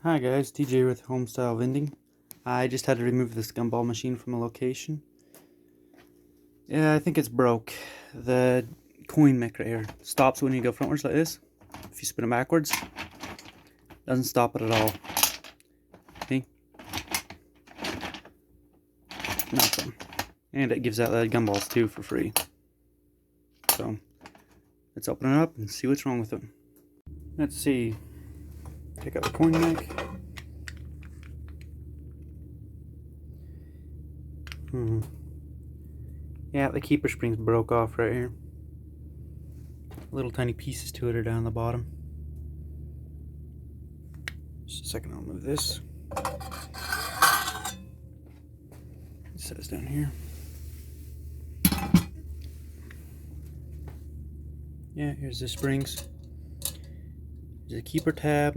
Hi guys, TJ with Homestyle Vending. I just had to remove this gumball machine from a location. Yeah, I think it's broke. The coin mech right here stops when you go frontwards like this. If you spin it backwards, doesn't stop it at all. See? Nothing. And it gives out the gumballs too for free. So, let's open it up and see what's wrong with it. Let's see. Take out the coin mech. Yeah, the keeper springs broke off right here. Little tiny pieces to it are down the bottom. Just a second, I'll move this. It says down here. Yeah, here's the springs. There's a keeper tab.